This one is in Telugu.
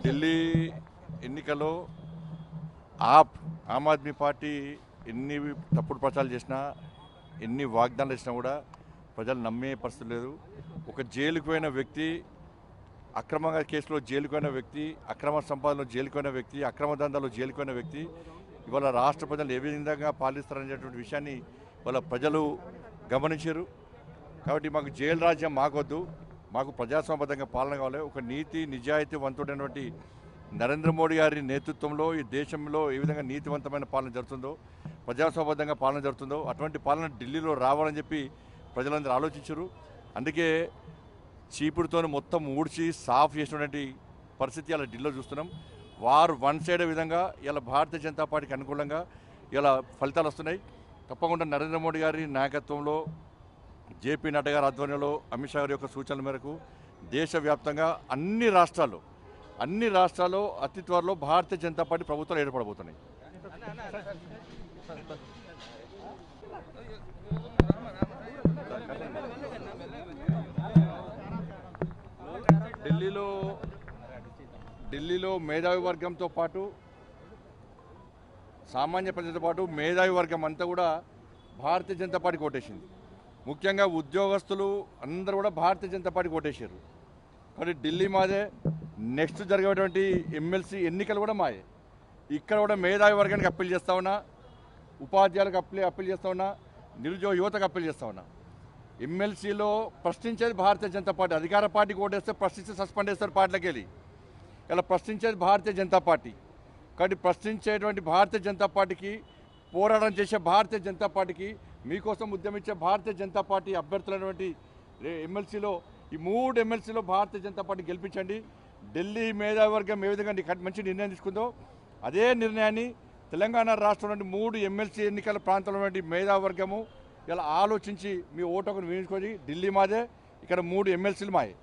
ఢిల్లీ ఎన్నికల్లో ఆమ్ ఆద్మీ పార్టీ ఎన్ని తప్పుడు ప్రచారాలు చేసినా, ఎన్ని వాగ్దానాలు ఇచ్చినా కూడా ప్రజలు నమ్మే పరిస్థితి లేదు. ఒక జైలుకు పోయిన వ్యక్తి, అక్రమంగా కేసులో జైలుకు పోయిన వ్యక్తి, అక్రమ సంపాదనలో జైలుకు పోయిన వ్యక్తి, అక్రమ దందాలో జైలుకు పోయిన వ్యక్తి ఇవాళ రాష్ట్ర ప్రజలు ఏ విధంగా పాలిస్తారనేటువంటి విషయాన్ని వాళ్ళ ప్రజలు గమనించారు. కాబట్టి మాకు జైలు రాజ్యం మాకొద్దు, మాకు ప్రజాస్వామ్యబద్ధంగా పాలన కావాలి. ఒక నీతి నిజాయితీ వంతుడైనటువంటి నరేంద్ర మోడీ గారి నేతృత్వంలో ఈ దేశంలో ఏ విధంగా నీతివంతమైన పాలన జరుగుతుందో, ప్రజాస్వామ్యబద్ధంగా పాలన జరుగుతుందో అటువంటి పాలన ఢిల్లీలో రావాలని చెప్పి ప్రజలందరూ ఆలోచించారు. అందుకే చీపుడుతో మొత్తం ఊడ్చి సాఫ్ చేసినటువంటి పరిస్థితి ఇలా ఢిల్లీలో చూస్తున్నాం. వారు వన్ సైడ్ విధంగా ఇలా భారతీయ జనతా పార్టీకి అనుకూలంగా ఇలా ఫలితాలు వస్తున్నాయి. తప్పకుండా నరేంద్ర మోడీ గారి నాయకత్వంలో, జేపీ నడ్డా గారి ఆధ్వర్యంలో, అమిత్ షా గారి యొక్క సూచనల మేరకు దేశవ్యాప్తంగా అన్ని రాష్ట్రాల్లో అతి త్వరలో భారతీయ జనతా పార్టీ ప్రభుత్వాలు ఏర్పడబోతున్నాయి. ఢిల్లీలో మేధావి వర్గంతో పాటు, సామాన్య ప్రజలతో పాటు మేధావి వర్గం అంతా కూడా భారతీయ జనతా పార్టీకి ఓటేసింది. ముఖ్యంగా ఉద్యోగస్తులు అందరూ కూడా భారతీయ జనతా పార్టీకి ఓటేశారు. కాబట్టి ఢిల్లీ మాదే, నెక్స్ట్ జరిగేటువంటి ఎమ్మెల్సీ ఎన్నికలు కూడా మాయే. ఇక్కడ కూడా మేధావి వర్గానికి అప్పీల్ చేస్తా ఉన్నా, ఉపాధ్యాయులకు అప్పీల్ చేస్తా ఉన్నా, నిరుద్యోగ యువతకు అప్పీల్ చేస్తా ఉన్నా. ఎమ్మెల్సీలో ప్రశ్నించేది భారతీయ జనతా పార్టీ. అధికార పార్టీకి ఓటేస్తే ప్రశ్నిస్తే సస్పెండ్ చేస్తారు పార్టీలకు వెళ్ళి. ఇలా ప్రశ్నించేది భారతీయ జనతా పార్టీ. కాబట్టి ప్రశ్నించేటువంటి భారతీయ జనతా పార్టీకి, పోరాటం చేసే భారతీయ జనతా పార్టీకి, మీకోసం ఉద్యమించే భారతీయ జనతా పార్టీ అభ్యర్థులైనటువంటి ఎమ్మెల్సీలో, ఈ 3 ఎమ్మెల్సీలో భారతీయ జనతా పార్టీ గెలిపించండి. ఢిల్లీ మేధావి వర్గం ఏ విధంగా మంచి నిర్ణయం తీసుకుందో అదే నిర్ణయాన్ని తెలంగాణ రాష్ట్రంలోని 3 ఎమ్మెల్సీ ఎన్నికల ప్రాంతంలో మేధావి వర్గము ఇలా ఆలోచించి మీ ఓటును వేయించుకొని ఢిల్లీ మాదే, ఇక్కడ 3 ఎమ్మెల్సీలు మాయే.